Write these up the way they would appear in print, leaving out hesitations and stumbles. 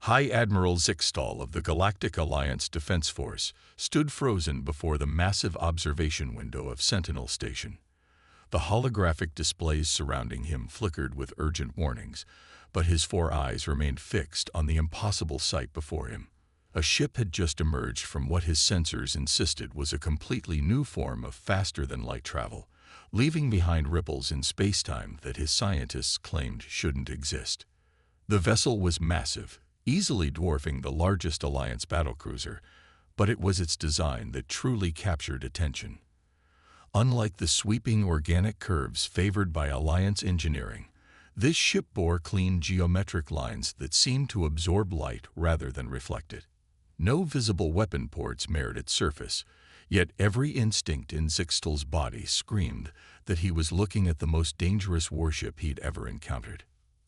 High Admiral Zixtal of the Galactic Alliance Defense Force stood frozen before the massive observation window of Sentinel Station. The holographic displays surrounding him flickered with urgent warnings, but his four eyes remained fixed on the impossible sight before him. A ship had just emerged from what his sensors insisted was a completely new form of faster-than-light travel, leaving behind ripples in space-time that his scientists claimed shouldn't exist. The vessel was massive, easily dwarfing the largest Alliance battlecruiser, but it was its design that truly captured attention. Unlike the sweeping organic curves favored by Alliance engineering, this ship bore clean geometric lines that seemed to absorb light rather than reflect it. No visible weapon ports marred its surface, yet every instinct in Zixtal's body screamed that he was looking at the most dangerous warship he'd ever encountered.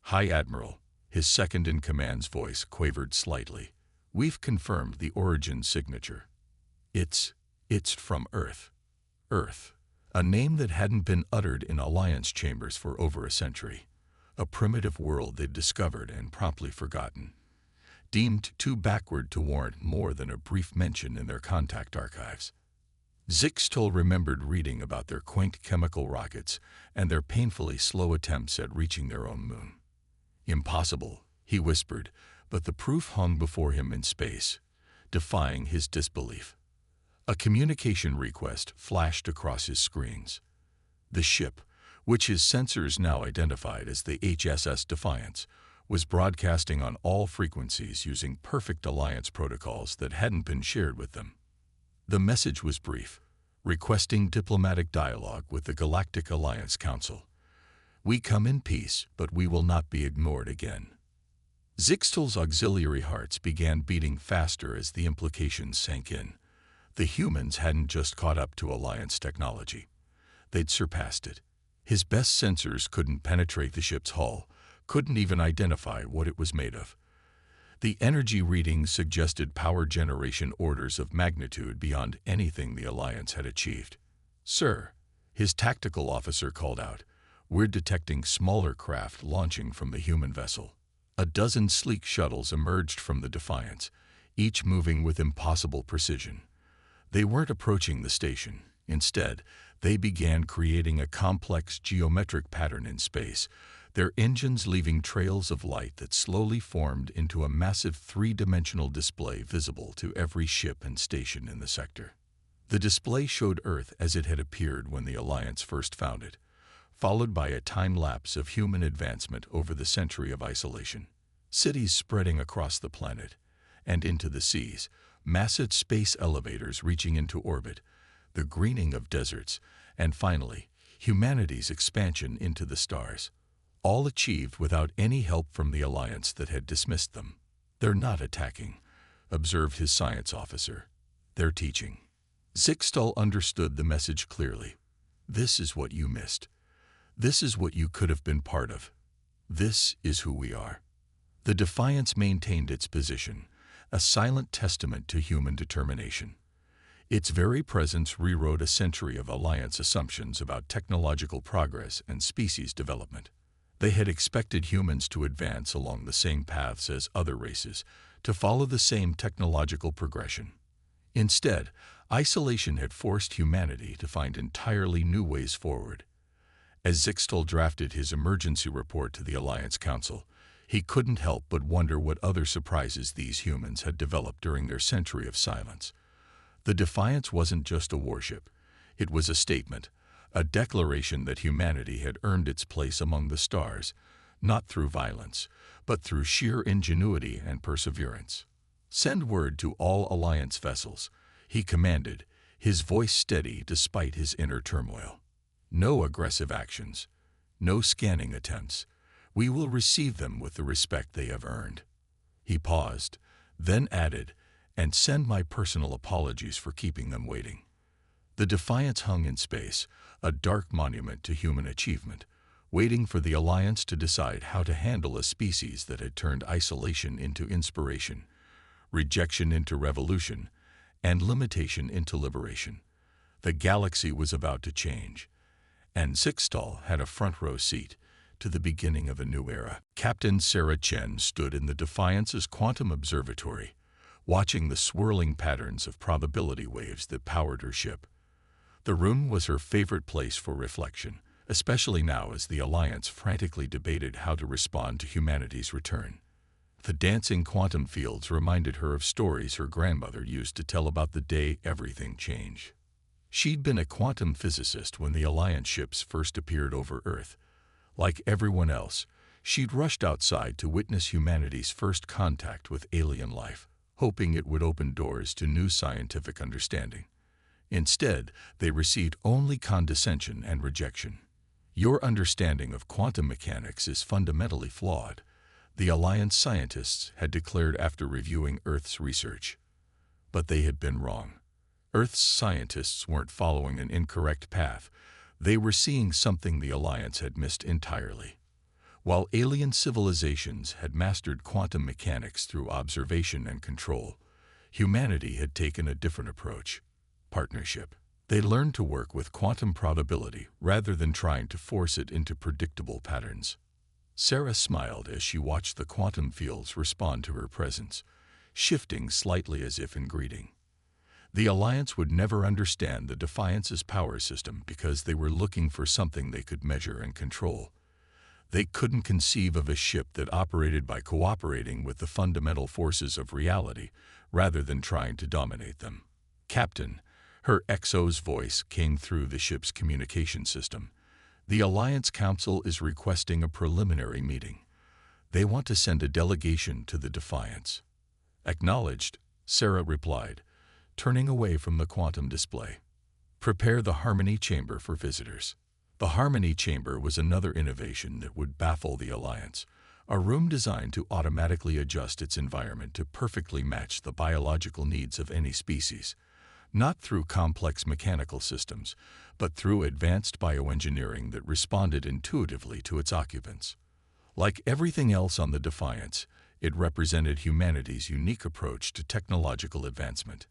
"High Admiral," his second-in-command's voice quavered slightly. "We've confirmed the origin signature. It's from Earth." Earth, a name that hadn't been uttered in Alliance chambers for over a century. A primitive world they'd discovered and promptly forgotten, deemed too backward to warrant more than a brief mention in their contact archives. Zixtal remembered reading about their quaint chemical rockets and their painfully slow attempts at reaching their own moon. "Impossible," he whispered, but the proof hung before him in space, defying his disbelief. A communication request flashed across his screens. The ship, which his sensors now identified as the HSS Defiance, was broadcasting on all frequencies using perfect Alliance protocols that hadn't been shared with them. The message was brief, requesting diplomatic dialogue with the Galactic Alliance Council. "We come in peace, but we will not be ignored again." Zixtal's auxiliary hearts began beating faster as the implications sank in. The humans hadn't just caught up to Alliance technology. They'd surpassed it. His best sensors couldn't penetrate the ship's hull, couldn't even identify what it was made of. The energy readings suggested power generation orders of magnitude beyond anything the Alliance had achieved. "Sir," his tactical officer called out, "we're detecting smaller craft launching from the human vessel." A dozen sleek shuttles emerged from the Defiance, each moving with impossible precision. They weren't approaching the station. Instead, they began creating a complex geometric pattern in space, their engines leaving trails of light that slowly formed into a massive three-dimensional display visible to every ship and station in the sector. The display showed Earth as it had appeared when the Alliance first found it, followed by a time-lapse of human advancement over the century of isolation. Cities spreading across the planet and into the seas, massive space elevators reaching into orbit, the greening of deserts, and finally, humanity's expansion into the stars. All achieved without any help from the Alliance that had dismissed them. "They're not attacking," observed his science officer. "They're teaching." Zixtal understood the message clearly. "This is what you missed. This is what you could have been part of. This is who we are." The Defiance maintained its position, a silent testament to human determination. Its very presence rewrote a century of Alliance assumptions about technological progress and species development. They had expected humans to advance along the same paths as other races, to follow the same technological progression. Instead, isolation had forced humanity to find entirely new ways forward. As Zixtal drafted his emergency report to the Alliance Council, he couldn't help but wonder what other surprises these humans had developed during their century of silence. The Defiance wasn't just a warship. It was a statement, a declaration that humanity had earned its place among the stars, not through violence, but through sheer ingenuity and perseverance. "Send word to all Alliance vessels," he commanded, his voice steady despite his inner turmoil. "No aggressive actions, no scanning attempts. We will receive them with the respect they have earned." He paused, then added, "And send my personal apologies for keeping them waiting." The Defiance hung in space, a dark monument to human achievement, waiting for the Alliance to decide how to handle a species that had turned isolation into inspiration, rejection into revolution, and limitation into liberation. The galaxy was about to change, and Zixtal had a front-row seat to the beginning of a new era. Captain Sarah Chen stood in the Defiance's quantum observatory, watching the swirling patterns of probability waves that powered her ship. The room was her favorite place for reflection, especially now as the Alliance frantically debated how to respond to humanity's return. The dancing quantum fields reminded her of stories her grandmother used to tell about the day everything changed. She'd been a quantum physicist when the Alliance ships first appeared over Earth. Like everyone else, she'd rushed outside to witness humanity's first contact with alien life, hoping it would open doors to new scientific understanding. Instead, they received only condescension and rejection. "Your understanding of quantum mechanics is fundamentally flawed," the Alliance scientists had declared after reviewing Earth's research. But they had been wrong. Earth's scientists weren't following an incorrect path. They were seeing something the Alliance had missed entirely. While alien civilizations had mastered quantum mechanics through observation and control, humanity had taken a different approach: partnership. They learned to work with quantum probability rather than trying to force it into predictable patterns. Sarah smiled as she watched the quantum fields respond to her presence, shifting slightly as if in greeting. The Alliance would never understand the Defiance's power system because they were looking for something they could measure and control. They couldn't conceive of a ship that operated by cooperating with the fundamental forces of reality rather than trying to dominate them. "Captain," her XO's voice came through the ship's communication system. "The Alliance Council is requesting a preliminary meeting. They want to send a delegation to the Defiance." "Acknowledged," Sarah replied, turning away from the quantum display. "Prepare the Harmony Chamber for visitors." The Harmony Chamber was another innovation that would baffle the Alliance, a room designed to automatically adjust its environment to perfectly match the biological needs of any species, not through complex mechanical systems, but through advanced bioengineering that responded intuitively to its occupants. Like everything else on the Defiance, it represented humanity's unique approach to technological advancement.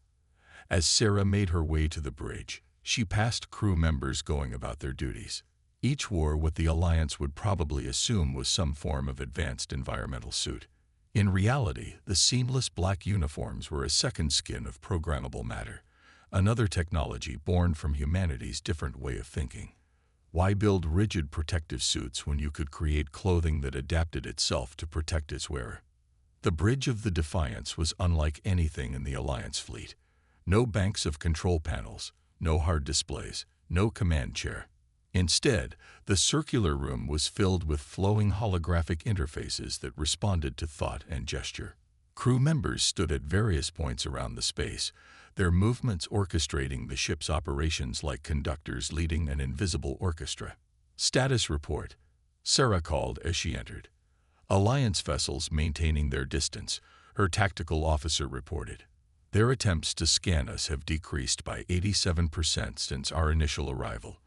As Sarah made her way to the bridge, she passed crew members going about their duties. Each wore what the Alliance would probably assume was some form of advanced environmental suit. In reality, the seamless black uniforms were a second skin of programmable matter, another technology born from humanity's different way of thinking. Why build rigid protective suits when you could create clothing that adapted itself to protect its wearer? The bridge of the Defiance was unlike anything in the Alliance fleet. No banks of control panels, no hard displays, no command chair. Instead, the circular room was filled with flowing holographic interfaces that responded to thought and gesture. Crew members stood at various points around the space, their movements orchestrating the ship's operations like conductors leading an invisible orchestra. "Status report," Sarah called as she entered. "Alliance vessels maintaining their distance," her tactical officer reported. "Their attempts to scan us have decreased by 87% since our initial arrival.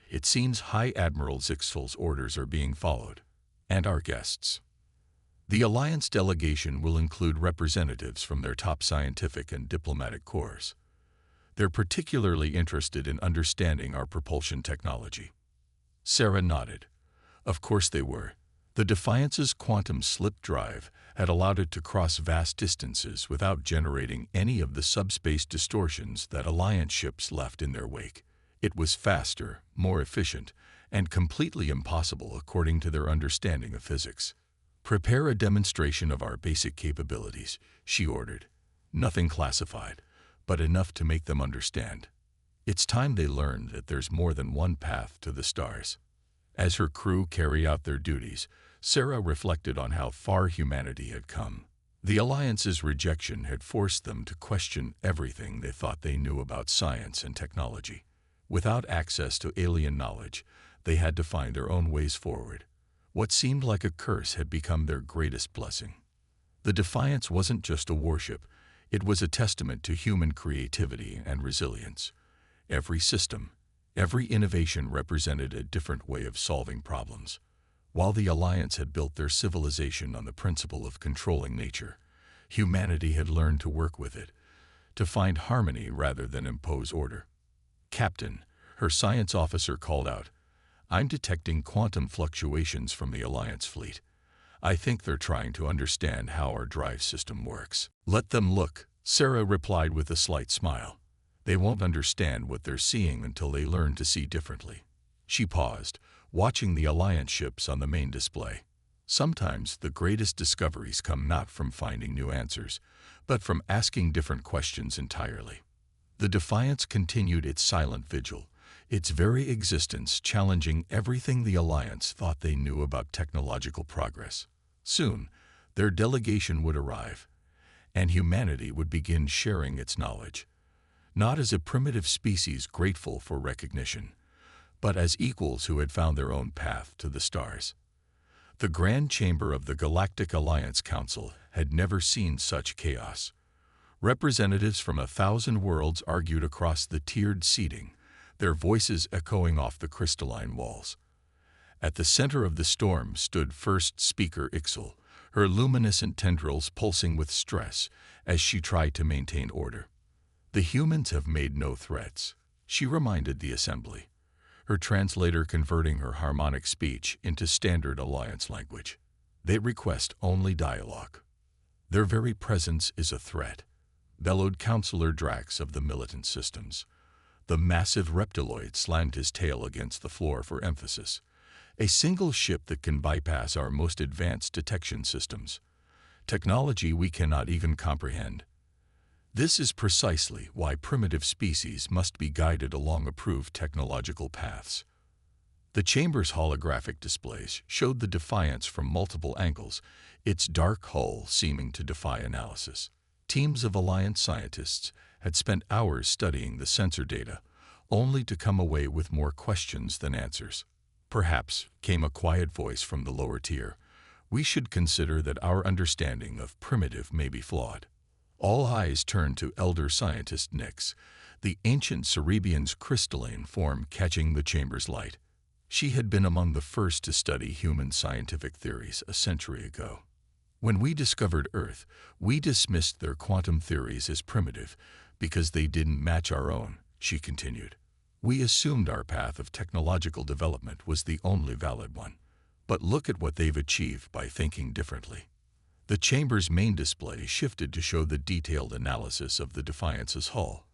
It seems High Admiral Zixfel's orders are being followed." "And our guests?" "The Alliance delegation will include representatives from their top scientific and diplomatic corps. They're particularly interested in understanding our propulsion technology." Sarah nodded. Of course they were. The Defiance's quantum slip drive had allowed it to cross vast distances without generating any of the subspace distortions that Alliance ships left in their wake. It was faster, more efficient, and completely impossible according to their understanding of physics. "Prepare a demonstration of our basic capabilities," she ordered. "Nothing classified, but enough to make them understand. It's time they learned that there's more than one path to the stars." As her crew carried out their duties, Sarah reflected on how far humanity had come. The Alliance's rejection had forced them to question everything they thought they knew about science and technology. Without access to alien knowledge, they had to find their own ways forward. What seemed like a curse had become their greatest blessing. The Defiance wasn't just a warship, it was a testament to human creativity and resilience. Every system, every innovation represented a different way of solving problems. While the Alliance had built their civilization on the principle of controlling nature, humanity had learned to work with it, to find harmony rather than impose order. "Captain," her science officer called out, I'm detecting quantum fluctuations from the Alliance fleet. I think they're trying to understand how our drive system works. Let them look, Sarah replied with a slight smile. They won't understand what they're seeing until they learn to see differently. She paused, watching the Alliance ships on the main display. Sometimes the greatest discoveries come not from finding new answers, but from asking different questions entirely. The Defiance continued its silent vigil, its very existence challenging everything the Alliance thought they knew about technological progress. Soon, their delegation would arrive, and humanity would begin sharing its knowledge, not as a primitive species grateful for recognition, but as equals who had found their own path to the stars. The Grand Chamber of the Galactic Alliance Council had never seen such chaos. Representatives from 1,000 worlds argued across the tiered seating, their voices echoing off the crystalline walls. At the center of the storm stood First Speaker Ixel, her luminescent tendrils pulsing with stress as she tried to maintain order. The humans have made no threats, she reminded the assembly, her translator converting her harmonic speech into standard Alliance language. They request only dialogue. Their very presence is a threat, bellowed Counselor Drax of the militant systems. The massive reptiloid slammed his tail against the floor for emphasis. A single ship that can bypass our most advanced detection systems. Technology we cannot even comprehend. This is precisely why primitive species must be guided along approved technological paths. The chamber's holographic displays showed the Defiance from multiple angles, its dark hull seeming to defy analysis. Teams of Alliance scientists had spent hours studying the sensor data, only to come away with more questions than answers. Perhaps, came a quiet voice from the lower tier, we should consider that our understanding of primitive may be flawed. All eyes turned to elder scientist Nyx, the ancient Cerebian's crystalline form catching the chamber's light. She had been among the first to study human scientific theories a century ago. When we discovered Earth, we dismissed their quantum theories as primitive because they didn't match our own, she continued. We assumed our path of technological development was the only valid one. But look at what they've achieved by thinking differently. The chamber's main display shifted to show the detailed analysis of the Defiance's hull.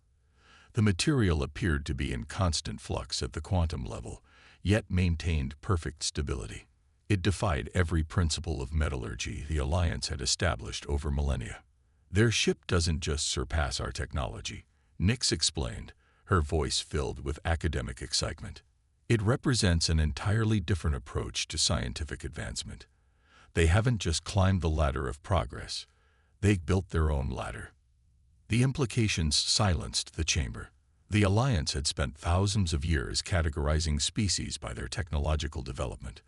The material appeared to be in constant flux at the quantum level, yet maintained perfect stability. It defied every principle of metallurgy the Alliance had established over millennia. Their ship doesn't just surpass our technology, Nyx explained, her voice filled with academic excitement. It represents an entirely different approach to scientific advancement. They haven't just climbed the ladder of progress, they built their own ladder. The implications silenced the chamber. The Alliance had spent thousands of years categorizing species by their technological development,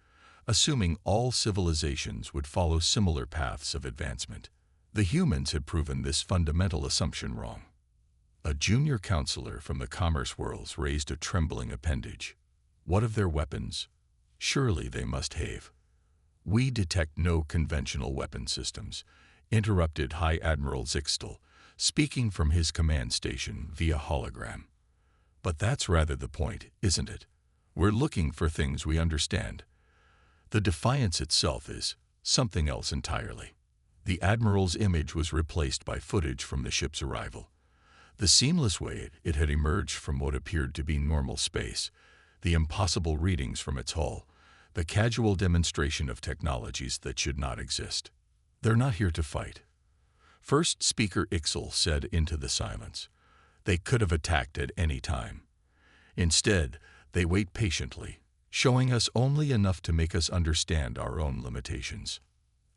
assuming all civilizations would follow similar paths of advancement. The humans had proven this fundamental assumption wrong. A junior counselor from the Commerce Worlds raised a trembling appendage. What of their weapons? Surely they must have. We detect no conventional weapon systems, interrupted High Admiral Zixtel, speaking from his command station via hologram. But that's rather the point, isn't it? We're looking for things we understand. The Defiance itself is something else entirely. The Admiral's image was replaced by footage from the ship's arrival. The seamless way it had emerged from what appeared to be normal space, the impossible readings from its hull, the casual demonstration of technologies that should not exist. They're not here to fight. First Speaker Ixel said into the silence. They could have attacked at any time. Instead, they wait patiently, showing us only enough to make us understand our own limitations.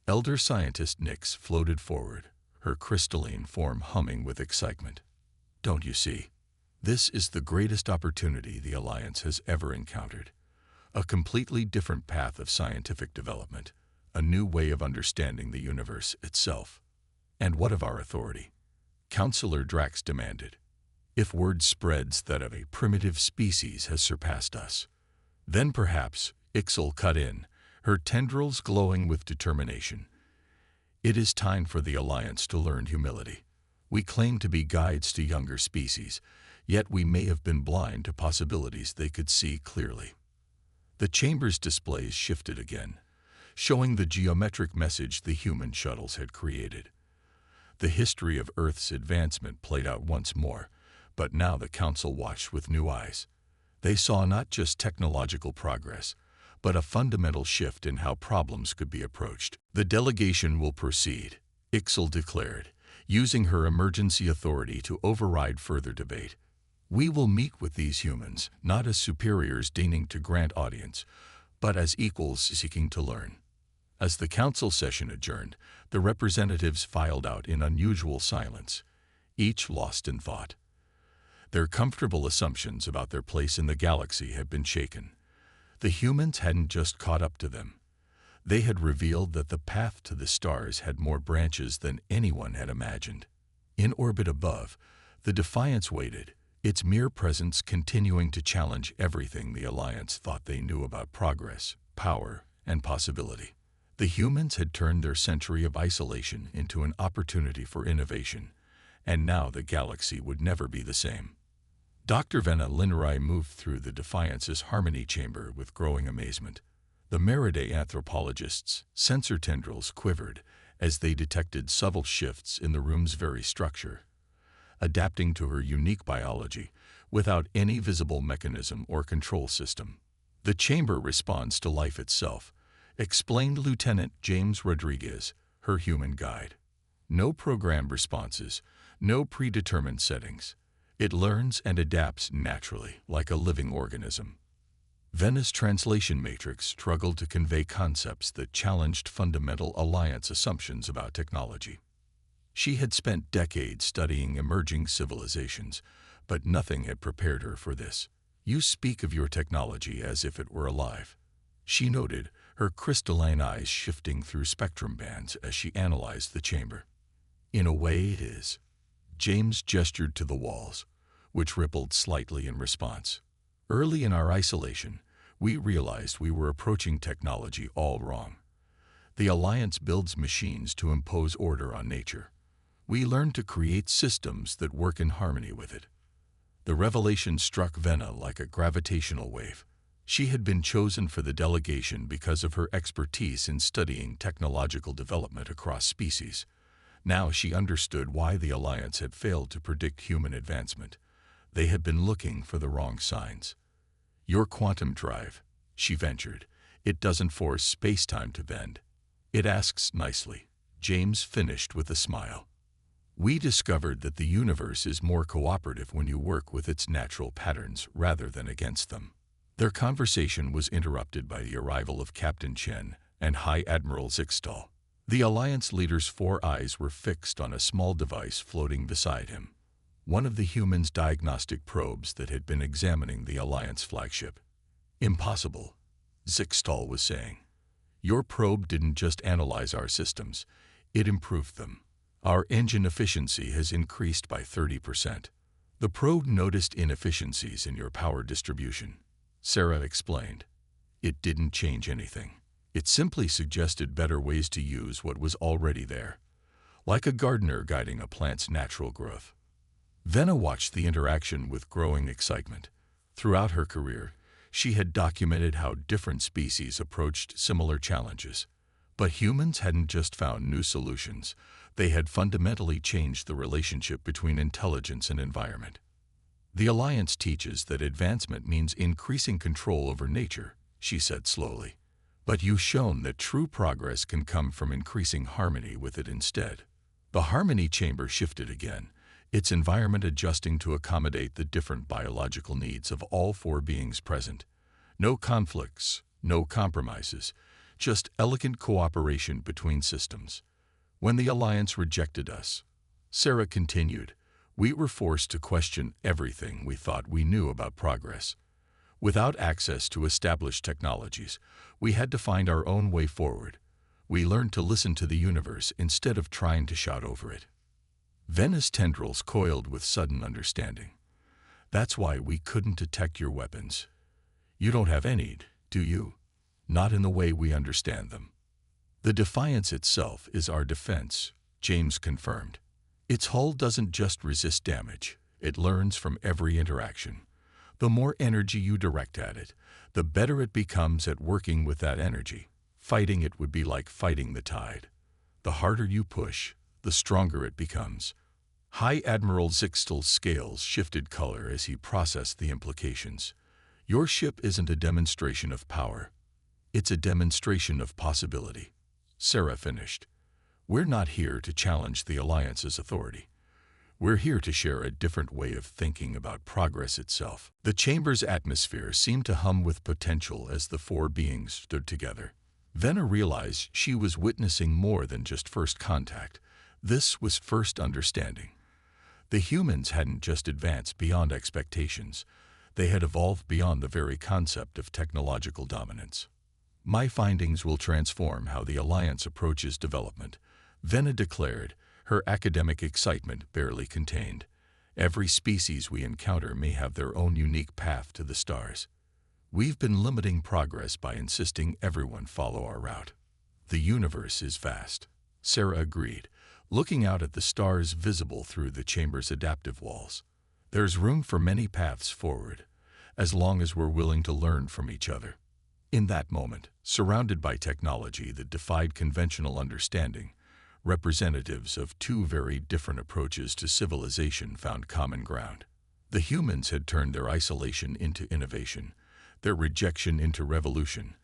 Elder Scientist Nyx floated forward, her crystalline form humming with excitement. Don't you see? This is the greatest opportunity the Alliance has ever encountered. A completely different path of scientific development, a new way of understanding the universe itself. And what of our authority? Counselor Drax demanded. If word spreads that a primitive species has surpassed us, then perhaps, Ixel cut in, her tendrils glowing with determination. It is time for the Alliance to learn humility. We claim to be guides to younger species, yet we may have been blind to possibilities they could see clearly. The chamber's displays shifted again, showing the geometric message the human shuttles had created. The history of Earth's advancement played out once more, but now the Council watched with new eyes. They saw not just technological progress, but a fundamental shift in how problems could be approached. "The delegation will proceed," Ixel declared, using her emergency authority to override further debate. "We will meet with these humans, not as superiors deigning to grant audience, but as equals seeking to learn." As the council session adjourned, the representatives filed out in unusual silence, each lost in thought. Their comfortable assumptions about their place in the galaxy had been shaken. The humans hadn't just caught up to them. They had revealed that the path to the stars had more branches than anyone had imagined. In orbit above, the Defiance waited, its mere presence continuing to challenge everything the Alliance thought they knew about progress, power, and possibility. The humans had turned their century of isolation into an opportunity for innovation, and now the galaxy would never be the same. Dr. Venna Linrai moved through the Defiance's harmony chamber with growing amazement. The Meriday anthropologists' sensor tendrils quivered as they detected subtle shifts in the room's very structure, adapting to her unique biology without any visible mechanism or control system. "The chamber responds to life itself," explained Lieutenant James Rodriguez, her human guide. "No programmed responses, no predetermined settings. It learns and adapts naturally, like a living organism." Venna's translation matrix struggled to convey concepts that challenged fundamental Alliance assumptions about technology. She had spent decades studying emerging civilizations, but nothing had prepared her for this. "You speak of your technology as if it were alive," she noted, her crystalline eyes shifting through spectrum bands as she analyzed the chamber. "In a way it is." James gestured to the walls, which rippled slightly in response. "Early in our isolation, we realized we were approaching technology all wrong. The Alliance builds machines to impose order on nature. We learned to create systems that work in harmony with it." The revelation struck Venna like a gravitational wave. She had been chosen for the delegation because of her expertise in studying technological development across species. Now she understood why the Alliance had failed to predict human advancement. They had been looking for the wrong signs. "Your quantum drive," she ventured, "it doesn't force space-time to bend. It asks nicely," James finished with a smile. "We discovered that the universe is more cooperative when you work with its natural patterns rather than against them." Their conversation was interrupted by the arrival of Captain Chen and High Admiral Zixtal. The Alliance leader's 4 eyes were fixed on a small device floating beside him, one of the humans' diagnostic probes that had been examining the Alliance flagship. "Impossible," Zixtal was saying. "Your probe didn't just analyze our systems, it improved them. Our engine efficiency has increased by 30%. The probe noticed inefficiencies in your power distribution," Sarah explained. "It didn't change anything. It simply suggested better ways to use what was already there, like a gardener guiding a plant's natural growth." Venna watched the interaction with growing excitement. Throughout her career, she had documented how different species approached similar challenges. But humans hadn't just found new solutions, they had fundamentally changed the relationship between intelligence and environment. "The Alliance teaches that advancement means increasing control over nature," she said slowly. "But you've shown that true progress can come from increasing harmony with it instead." The harmony chamber shifted again, its environment adjusting to accommodate the different biological needs of all 4 beings present. No conflicts, no compromises, just elegant cooperation between systems. "When the Alliance rejected us," Sarah continued, "we were forced to question everything we thought we knew about progress. Without access to established technologies, we had to find our own way forward. We learned to listen to the universe instead of trying to shout over it." Venna's tendrils coiled with sudden understanding. "That's why we couldn't detect your weapons. You don't have any, do you? Not in the way we understand them." "The Defiance itself is our defense," James confirmed. "Its hull doesn't just resist damage, it learns from every interaction. The more energy you direct at it, the better it becomes at working with that energy. Fighting it would be like fighting the tide. The harder you push, the stronger it becomes. High Admiral Zixtal's scales shifted color as he processed the implications. Your ship isn't a demonstration of power. It's a demonstration of possibility. Sarah finished. We're not here to challenge the Alliance's authority. We're here to share a different way of thinking about progress itself. The chamber's atmosphere seemed to hum with potential as the four beings stood together. Venna realized she was witnessing more than just first contact. This was first understanding. The humans hadn't just advanced beyond expectations. They had evolved beyond the very concept of technological dominance. My findings will transform how the Alliance approaches development, Venna declared, her academic excitement barely contained. Every species we encounter may have their own unique path to the stars. We've been limiting progress by insisting everyone follow our route. The universe is vast, Sarah agreed, looking out at the stars visible through the chamber's adaptive walls. There's room for many paths forward, as long as we're willing to learn from each other. In that moment, surrounded by technology that defied conventional understanding, representatives of two very different approaches to civilization found common ground. The humans had turned their isolation into innovation, their rejection into revolution,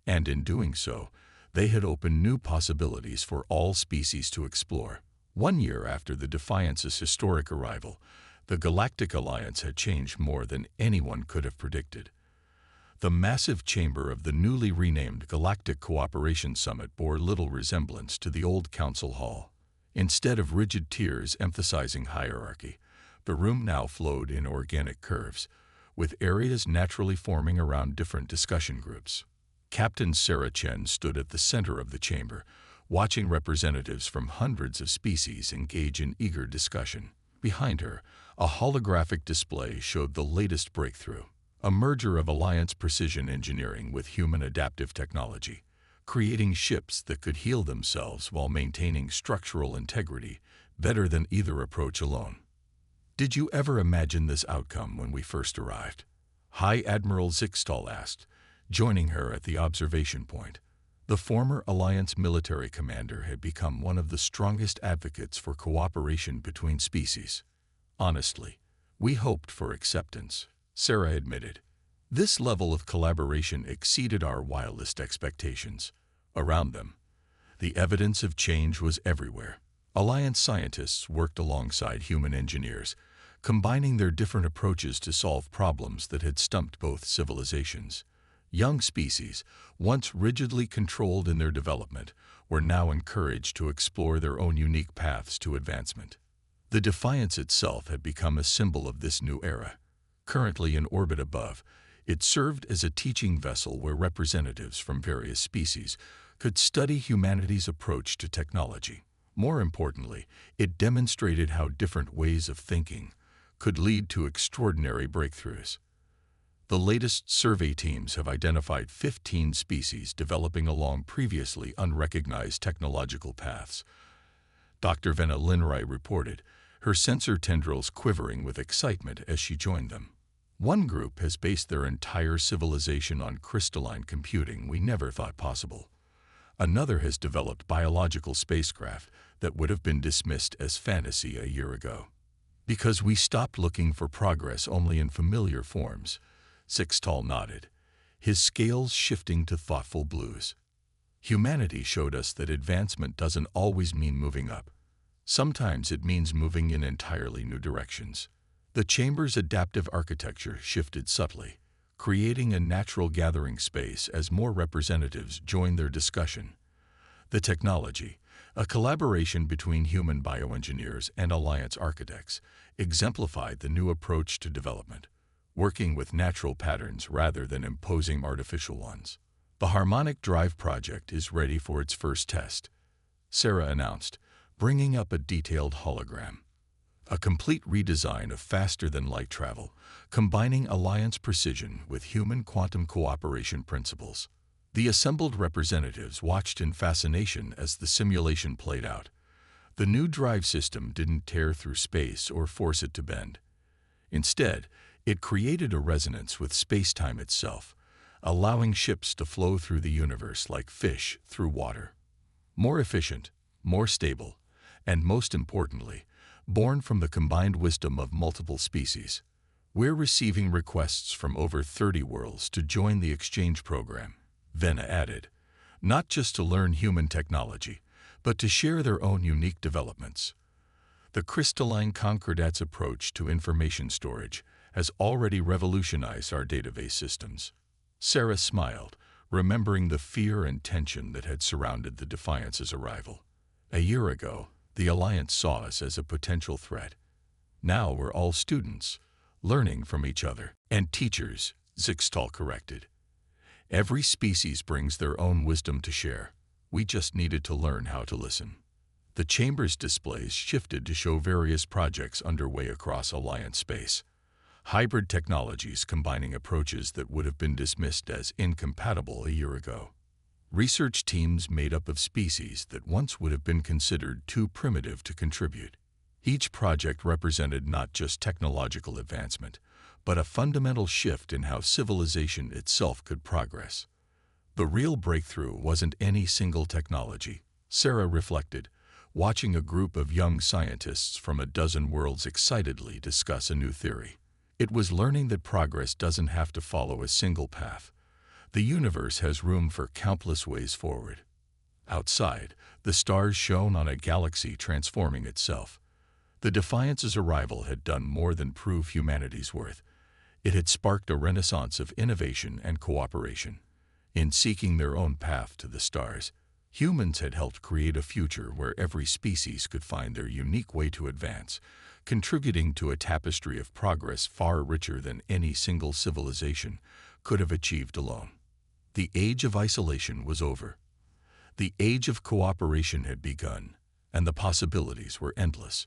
and in doing so, they had opened new possibilities for all species to explore. 1 year after the Defiance's historic arrival, the Galactic Alliance had changed more than anyone could have predicted. The massive chamber of the newly renamed Galactic Cooperation Summit bore little resemblance to the old council hall. Instead of rigid tiers emphasizing hierarchy, the room now flowed in organic curves, with areas naturally forming around different discussion groups. Captain Sarah Chen stood at the center of the chamber, watching representatives from hundreds of species engage in eager discussion. Behind her, a holographic display showed the latest breakthrough, a merger of Alliance precision engineering with human adaptive technology, creating ships that could heal themselves while maintaining structural integrity better than either approach alone. Did you ever imagine this outcome when we first arrived? High Admiral Zixtal asked, joining her at the observation point. The former Alliance military commander had become one of the strongest advocates for cooperation between species. Honestly, we hoped for acceptance, Sarah admitted. This level of collaboration exceeded our wildest expectations. Around them, the evidence of change was everywhere. Alliance scientists worked alongside human engineers, combining their different approaches to solve problems that had stumped both civilizations. Young species, once rigidly controlled in their development, were now encouraged to explore their own unique paths to advancement. The Defiance itself had become a symbol of this new era. Currently in orbit above, it served as a teaching vessel where representatives from various species could study humanity's approach to technology. More importantly, it demonstrated how different ways of thinking could lead to extraordinary breakthroughs. The latest survey teams have identified 15 species developing along previously unrecognized technological paths. Dr. Venna Linrai reported, her sensor tendrils quivering with excitement as she joined them. One group has based their entire civilization on crystalline computing we never thought possible. Another has developed biological spacecraft that would have been dismissed as fantasy a year ago. Because we stopped looking for progress only in familiar forms, Zixtal nodded, his scales shifting to thoughtful blues. Humanity showed us that advancement doesn't always mean moving up. Sometimes it means moving in entirely new directions. The chamber's adaptive architecture shifted subtly, creating a natural gathering space as more representatives joined their discussion. The technology, a collaboration between human bioengineers and Alliance architects, exemplified the new approach to development, working with natural patterns rather than imposing artificial ones. The Harmonic Drive project is ready for its first test, Sarah announced, bringing up a detailed hologram. A complete redesign of faster-than-light travel, combining Alliance precision with human quantum cooperation principles. The assembled representatives watched in fascination as the simulation played out. The new drive system didn't tear through space or force it to bend. Instead, It created a resonance with space-time itself, allowing ships to flow through the universe like fish through water. More efficient, more stable, and most importantly, born from the combined wisdom of multiple species. We're receiving requests from over 30 worlds to join the exchange program, Vena added, not just to learn human technology, but to share their own unique developments. The crystalline concordat's approach to information storage has already revolutionized our database systems. Sarah smiled, remembering the fear and tension that had surrounded the Defiance's arrival. A year ago, the Alliance saw us as a potential threat. Now we're all students, learning from each other. And teachers, Zixtal corrected. Every species brings their own wisdom to share. We just needed to learn how to listen. The chamber's displays shifted to show various projects underway across Alliance space. Hybrid technologies combining approaches that would have been dismissed as incompatible a year ago. Research teams made up of species that once would have been considered too primitive to contribute. Each project represented not just technological advancement, but a fundamental shift in how civilization itself could progress. The real breakthrough wasn't any single technology, Sarah reflected, watching a group of young scientists from a dozen worlds excitedly discuss a new theory. It was learning that progress doesn't have to follow a single path. The universe has room for countless ways forward. Outside, the stars shone on a galaxy transforming itself. The Defiance's arrival had done more than prove humanity's worth. It had sparked a renaissance of innovation and cooperation. In seeking their own path to the stars, humans had helped create a future where every species could find their unique way to advance, contributing to a tapestry of progress far richer than any single civilization could have achieved alone. The age of isolation was over. The age of cooperation had begun, and the possibilities were endless.